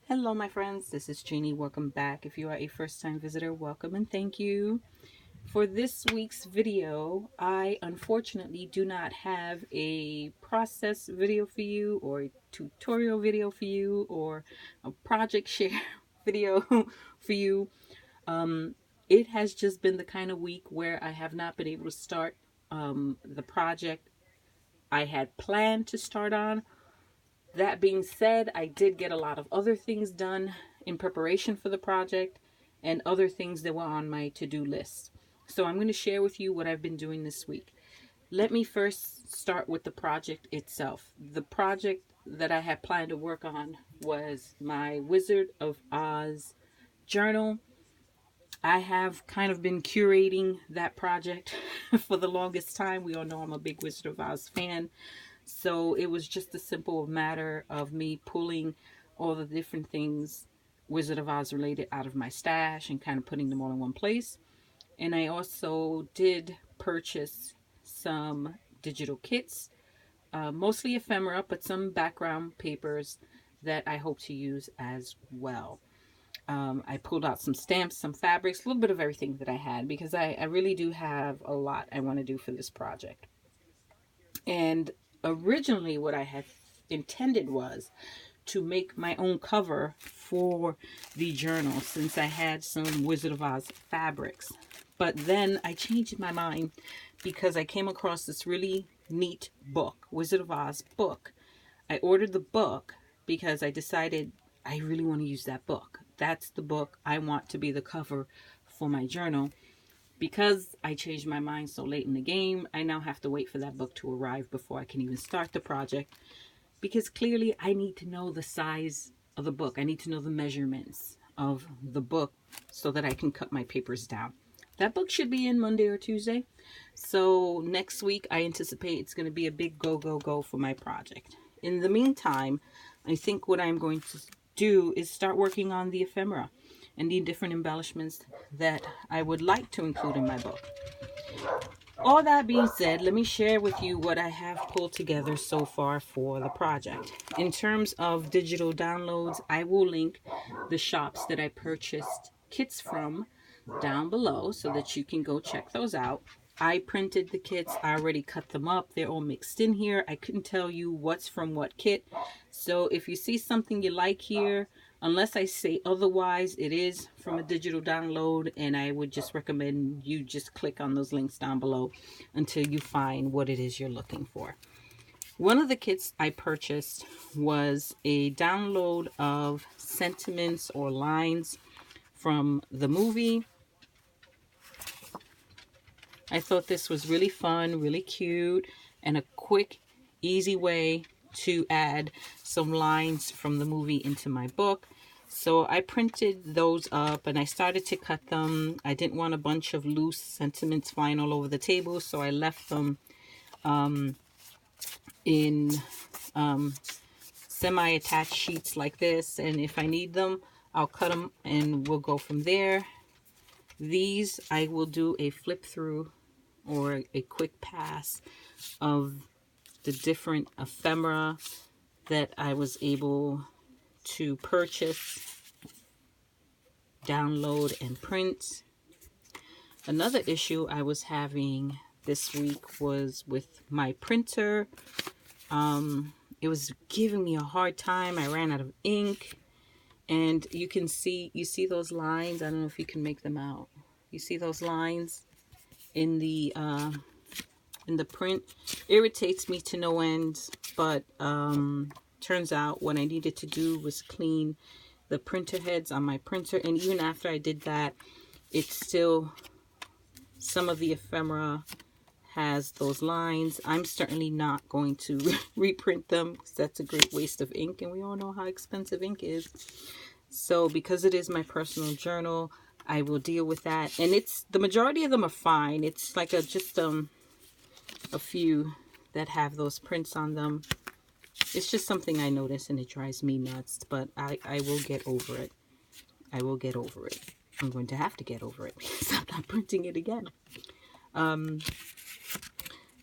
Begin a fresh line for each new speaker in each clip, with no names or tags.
Hello my friends, this is Jeannie. Welcome back. If you are a first-time visitor, welcome and thank you. For this week's video, I unfortunately do not have a process video for you or a tutorial video for you or a project share video for you. It has just been the kind of week where I have not been able to start the project I had planned to start on. That being said, I did get a lot of other things done in preparation for the project and other things that were on my to-do list. So I'm going to share with you what I've been doing this week. Let me first start with the project itself. The project that I had planned to work on was my Wizard of Oz journal. I have kind of been curating that project for the longest time. We all know I'm a big Wizard of Oz fan. So it was just a simple matter of me pulling all the different things Wizard of Oz related out of my stash and kind of putting them all in one place. And I also did purchase some digital kits, mostly ephemera, but some background papers that I hope to use as well. I pulled out some stamps, some fabrics, a little bit of everything that I had because I really do have a lot I want to do for this project. And originally what I had intended was to make my own cover for the journal since I had some Wizard of Oz fabrics. But then I changed my mind because I came across this really neat book, Wizard of Oz book. I ordered the book because I decided I really want to use that book. That's the book I want to be the cover for my journal. Because I changed my mind so late in the game, I now have to wait for that book to arrive before I can even start the project. Because clearly I need to know the size of the book. I need to know the measurements of the book so that I can cut my papers down. That book should be in Monday or Tuesday. So next week I anticipate it's going to be a big go, go, go for my project. In the meantime, I think what I'm going to do is start working on the ephemera and the different embellishments that I would like to include in my book. All that being said, let me share with you what I have pulled together so far for the project. In terms of digital downloads, I will link the shops that I purchased kits from down below so that you can go check those out. I printed the kits, I already cut them up, they're all mixed in here. I couldn't tell you what's from what kit. So if you see something you like here, unless I say otherwise, it is from a digital download, and I would just recommend you just click on those links down below until you find what it is you're looking for. One of the kits I purchased was a download of sentiments or lines from the movie. I thought this was really fun, really cute, and a quick, easy way to add some lines from the movie into my book. So I printed those up and I started to cut them. I didn't want a bunch of loose sentiments flying all over the table, so I left them in semi-attached sheets like this. And if I need them, I'll cut them and we'll go from there. These I will do a flip through or a quick pass of the different ephemera that I was able to purchase, download, and print. Another issue I was having this week was with my printer. It was giving me a hard time. I ran out of ink, and you see those lines. I don't know if you can make them out. You see those lines in the print. Irritates me to no end, but turns out what I needed to do was clean the printer heads on my printer, and even after I did that, it's still, some of the ephemera has those lines. I'm certainly not going to reprint them because that's a great waste of ink, and we all know how expensive ink is. So because it is my personal journal, I will deal with that. And it's, the majority of them are fine. It's like just a few that have those prints on them. It's just something I notice and it drives me nuts, but I will get over it. I will get over it. I'm going to have to get over it because I'm not printing it again. I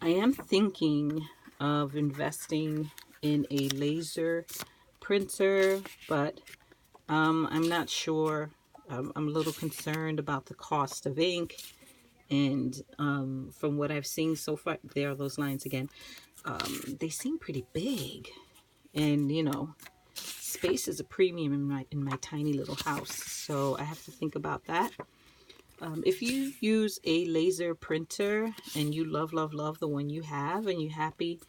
am thinking of investing in a laser printer, but I'm not sure. I'm a little concerned about the cost of ink, and from what I've seen so far, there are those lines again. They seem pretty big, and you know, space is a premium in my tiny little house, so I have to think about that. If you use a laser printer and you love the one you have and you're happy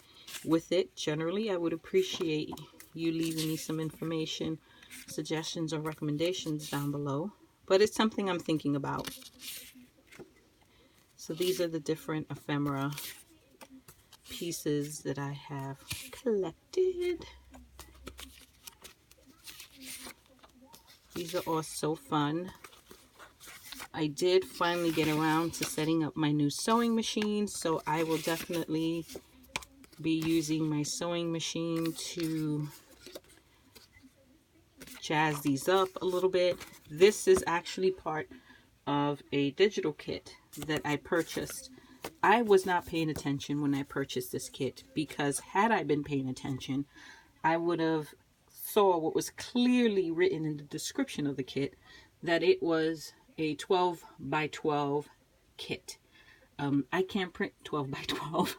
with it, generally I would appreciate you leaving me some information, suggestions, or recommendations down below. But it's something I'm thinking about. So these are the different ephemera pieces that I have collected. These are all so fun. I did finally get around to setting up my new sewing machine, so I will definitely be using my sewing machine to jazz these up a little bit. This is actually part of a digital kit that I purchased. I was not paying attention when I purchased this kit, because had I been paying attention, I would have saw what was clearly written in the description of the kit, that it was a 12 by 12 kit. I can't print 12 by 12.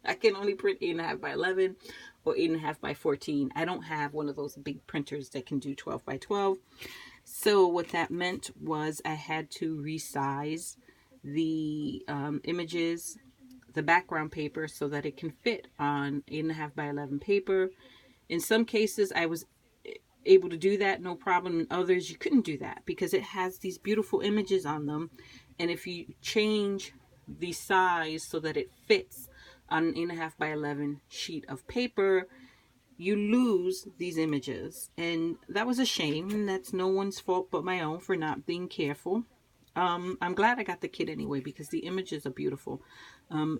I can only print 8.5 by 11 or 8.5 by 14. I don't have one of those big printers that can do 12 by 12. So what that meant was I had to resize the images, the background paper, so that it can fit on 8.5 by 11 paper. In some cases I was able to do that, no problem. In others you couldn't do that because it has these beautiful images on them, and if you change the size so that it fits on an 8.5 by 11 sheet of paper, you lose these images. And that was a shame, and that's no one's fault but my own for not being careful. I'm glad I got the kit anyway, because the images are beautiful.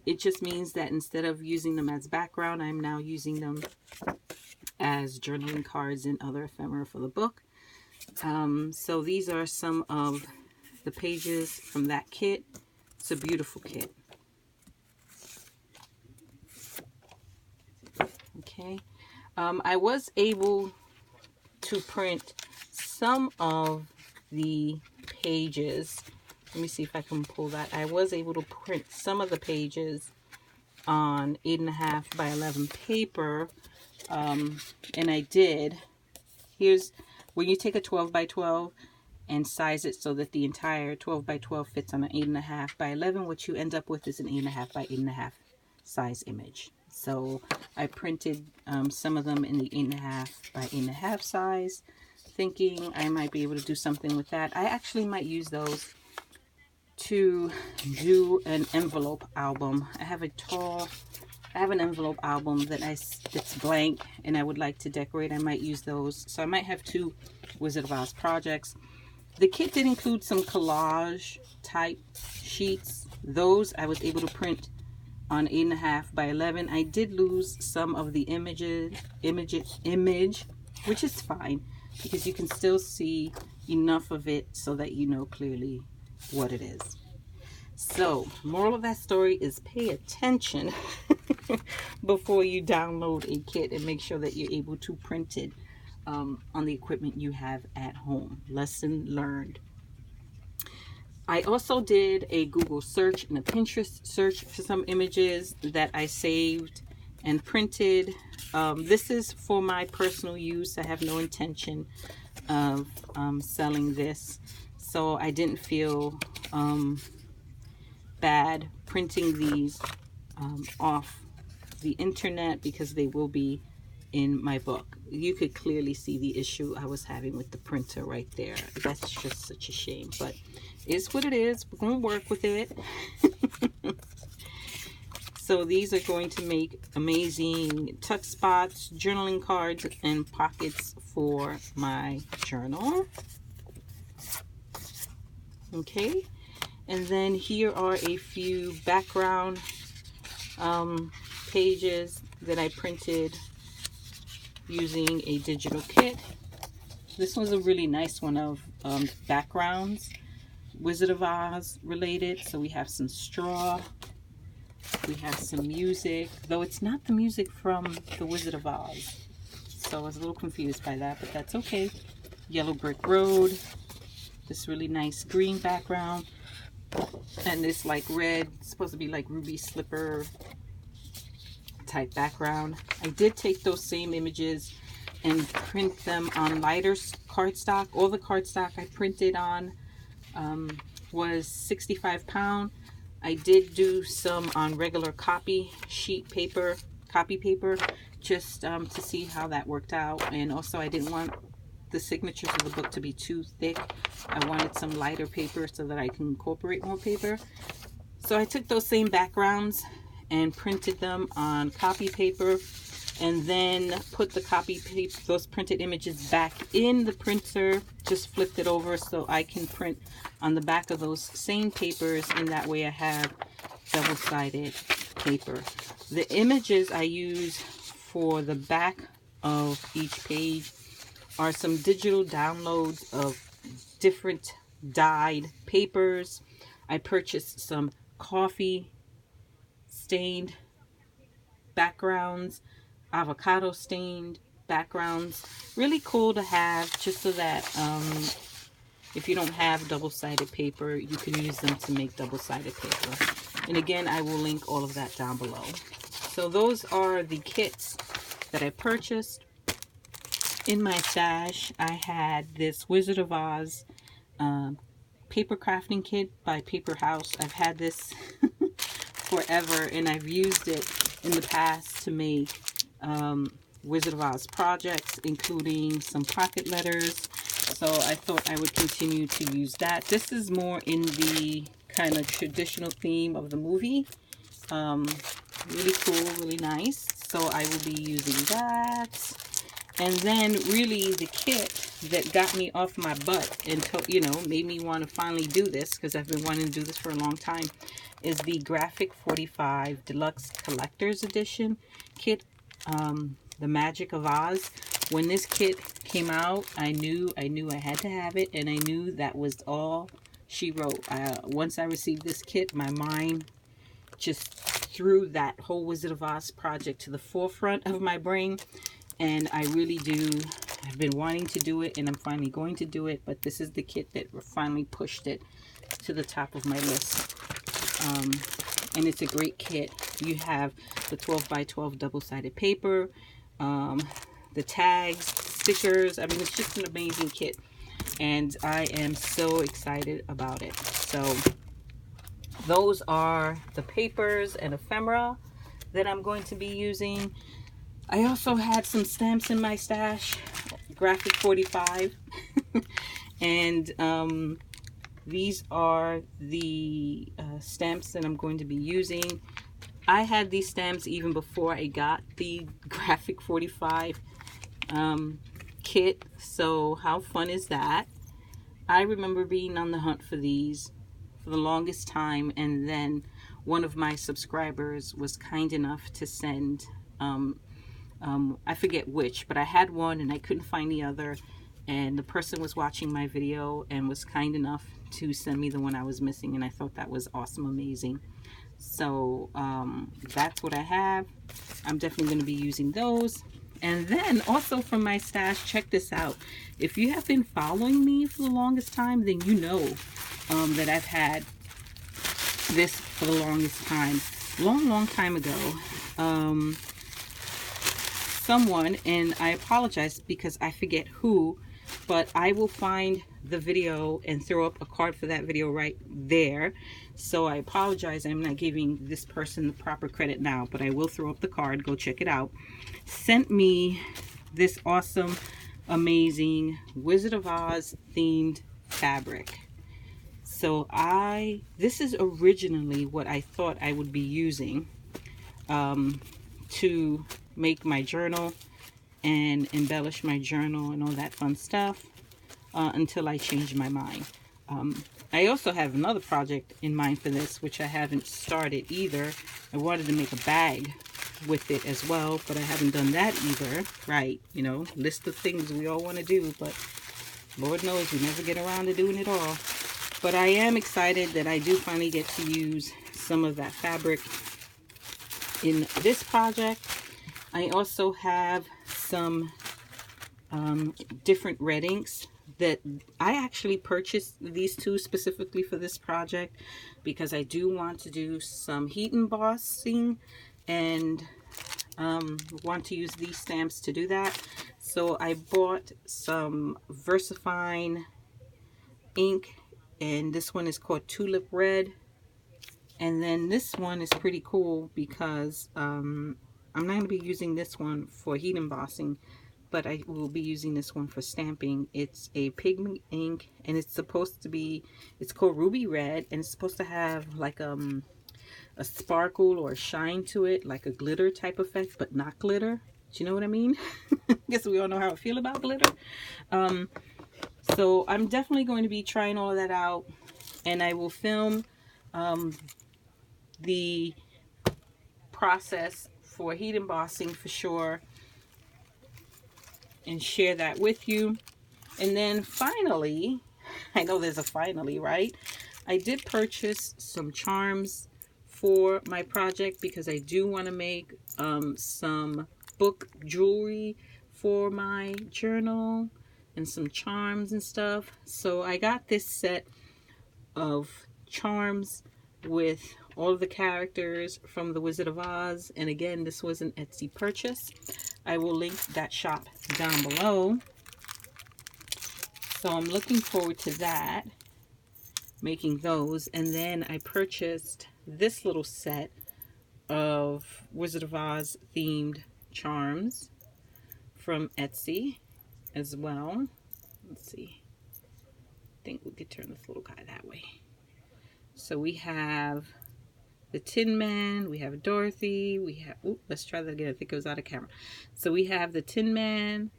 It just means that instead of using them as background, I'm now using them as journaling cards and other ephemera for the book. So these are some of the pages from that kit. It's a beautiful kit. Okay. I was able to print some of the pages. Let me see if I can pull that. I was able to print some of the pages on 8.5 by 11 paper. And I did. Here's when you take a 12 by 12 and size it so that the entire 12 by 12 fits on an 8.5 by 11, what you end up with is an 8.5 by 8.5 size image. So I printed some of them in the 8.5 by 8.5 size, thinking I might be able to do something with that. I actually might use those to do an envelope album. I have an envelope album that's blank, and I would like to decorate. I might use those. So I might have two Wizard of Oz projects. The kit did include some collage type sheets. Those I was able to print on 8.5 by 11. I did lose some of the image, which is fine, because you can still see enough of it so that you know clearly what it is. So, moral of that story is pay attention before you download a kit, and make sure that you're able to print it on the equipment you have at home. Lesson learned. I also did a Google search and a Pinterest search for some images that I saved and printed. This is for my personal use. I have no intention of selling this, so I didn't feel bad printing these off the internet, because they will be in my book. You could clearly see the issue I was having with the printer right there. That's just such a shame, but it's what it is. We're going to work with it. So these are going to make amazing tuck spots, journaling cards, and pockets for my journal. Okay, and then here are a few background pages that I printed using a digital kit. This was a really nice one of backgrounds, Wizard of Oz related. So we have some straw, we have some music, though it's not the music from the Wizard of Oz, so I was a little confused by that, but that's okay. Yellow Brick Road, this really nice green background, and this like red, supposed to be like ruby slipper type background. I did take those same images and print them on lighter cardstock. All the cardstock I printed on was 65 pound. I did do some on regular copy paper, just to see how that worked out. And also I didn't want the signatures of the book to be too thick. I wanted some lighter paper so that I can incorporate more paper. So I took those same backgrounds and printed them on copy paper, and then put the copy paper, those printed images, back in the printer. Just flipped it over so I can print on the back of those same papers, and that way I have double-sided paper. The images I use for the back of each page are some digital downloads of different dyed papers. I purchased some coffee stained backgrounds, avocado stained backgrounds. Really cool to have, just so that if you don't have double-sided paper, you can use them to make double-sided paper. And again, I will link all of that down below. So those are the kits that I purchased. In my stash, I had this Wizard of Oz paper crafting kit by Paper House. I've had this forever, and I've used it in the past to make Wizard of Oz projects, including some pocket letters. So I thought I would continue to use that. This is more in the kind of traditional theme of the movie. Really cool, really nice. So I will be using that. And then really the kit that got me off my butt and, you know, made me want to finally do this, because I've been wanting to do this for a long time, is the Graphic 45 Deluxe Collector's Edition kit, The Magic of Oz. When this kit came out, I knew I had to have it, and I knew that was all she wrote. Once I received this kit, my mind just threw that whole Wizard of Oz project to the forefront of my brain. And I really do. I've been wanting to do it, and I'm finally going to do it. But this is the kit that finally pushed it to the top of my list. And it's a great kit. You have the 12 by 12 double-sided paper, the tags, stickers. I mean, it's just an amazing kit. And I am so excited about it. So those are the papers and ephemera that I'm going to be using. I also had some stamps in my stash, Graphic 45, and these are the stamps that I'm going to be using. I had these stamps even before I got the Graphic 45 kit, so how fun is that? I remember being on the hunt for these for the longest time, and then one of my subscribers was kind enough to send I forget which, but I had one and I couldn't find the other, and the person was watching my video and was kind enough to send me the one I was missing, and I thought that was awesome, amazing. So that's what I have. I'm definitely going to be using those. And then also from my stash, check this out. If you have been following me for the longest time, then you know that I've had this for the longest time. Long time ago. Someone, and I apologize because I forget who, but I will find the video and throw up a card for that video right there. So I apologize, I'm not giving this person the proper credit now, but I will throw up the card. Go check it out. Sent me this awesome, amazing Wizard of Oz themed fabric. So this is originally what I thought I would be using to make my journal and embellish my journal and all that fun stuff until I changed my mind. I also have another project in mind for this, which I haven't started either. I wanted to make a bag with it as well, but I haven't done that either. Right, you know, list of things we all want to do, but Lord knows we never get around to doing it all. But I am excited that I do finally get to use some of that fabric in this project. I also have some different red inks that I actually purchased these two specifically for this project because I do want to do some heat embossing and want to use these stamps to do that. So I bought some VersaFine ink, and this one is called Tulip Red. And then this one is pretty cool because I'm not going to be using this one for heat embossing, but I will be using this one for stamping. It's a pigment ink, and it's supposed to be, it's called Ruby Red, and it's supposed to have like a sparkle or a shine to it, like a glitter type effect, but not glitter. Do you know what I mean? Guess we all know how I feel about glitter. So I'm definitely going to be trying all of that out, and I will film the process for heat embossing for sure and share that with you. And then finally, I know there's a finally, right? I did purchase some charms for my project because I do want to make some book jewelry for my journal and some charms and stuff. So I got this set of charms with all of the characters from The Wizard of Oz, and again, this was an Etsy purchase. I will link that shop down below. So I'm looking forward to that, making those. And then I purchased this little set of Wizard of Oz themed charms from Etsy as well. Let's see, I think we could turn this little guy that way. So we have the Tin Man, we have Dorothy, we have, let's try that again, I think it was out of camera. So we have the Tin Man,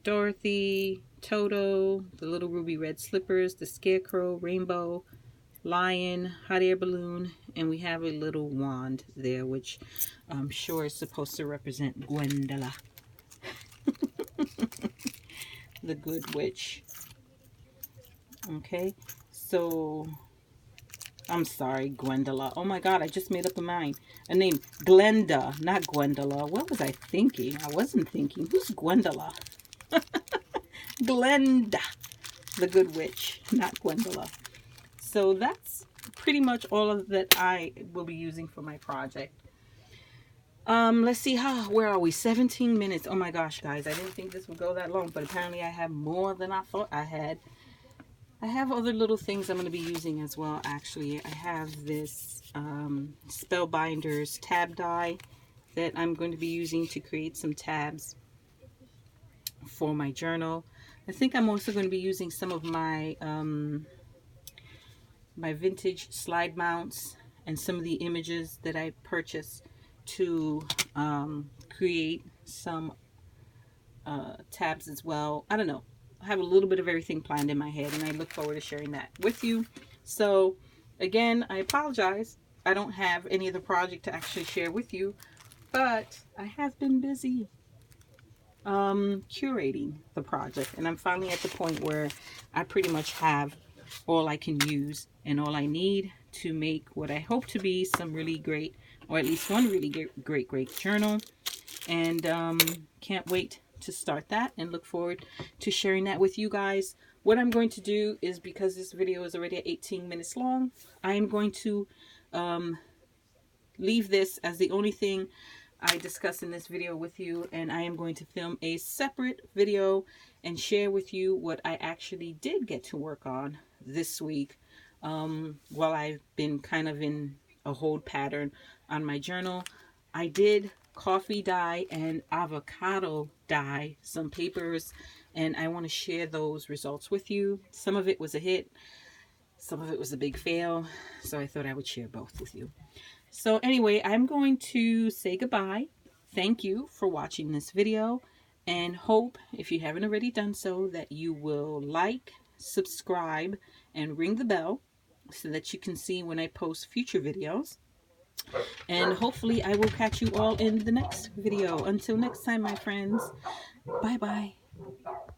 Dorothy, Toto, the little ruby red slippers, the Scarecrow, Rainbow, Lion, Hot Air Balloon, and we have a little wand there, which I'm sure is supposed to represent Gwendola, the good witch. Okay, so I'm sorry, Gwendola. Oh my God, I just made up a mind. A name, Glenda, not Gwendola. What was I thinking? I wasn't thinking. Who's Gwendola? Glenda, the good witch, not Gwendola. So that's pretty much all of that I will be using for my project. Let's see, where are we? 17 minutes. Oh my gosh, guys, I didn't think this would go that long, but apparently I have more than I thought I had. I have other little things I'm going to be using as well, actually. I have this Spellbinders tab die that I'm going to be using to create some tabs for my journal. I think I'm also going to be using some of my my vintage slide mounts and some of the images that I purchased to create some tabs as well. I don't know. I have a little bit of everything planned in my head, and I look forward to sharing that with you. So again, I apologize. I don't have any of the project to actually share with you, but I have been busy curating the project, and I'm finally at the point where I pretty much have all I can use and all I need to make what I hope to be some really great, or at least one really great journal. And can't wait to start that and look forward to sharing that with you guys. What I'm going to do is, because this video is already 18 minutes long, I am going to leave this as the only thing I discuss in this video with you, and I am going to film a separate video and share with you what I actually did get to work on this week while I've been kind of in a hold pattern on my journal. I did coffee dye and avocado dye some papers, and I want to share those results with you. Some of it was a hit, some of it was a big fail, so I thought I would share both with you. So anyway, I'm going to say goodbye. Thank you for watching this video, and hope, if you haven't already done so, that you will like, subscribe, and ring the bell so that you can see when I post future videos. And hopefully I will catch you all in the next video. Until next time, my friends. Bye-bye.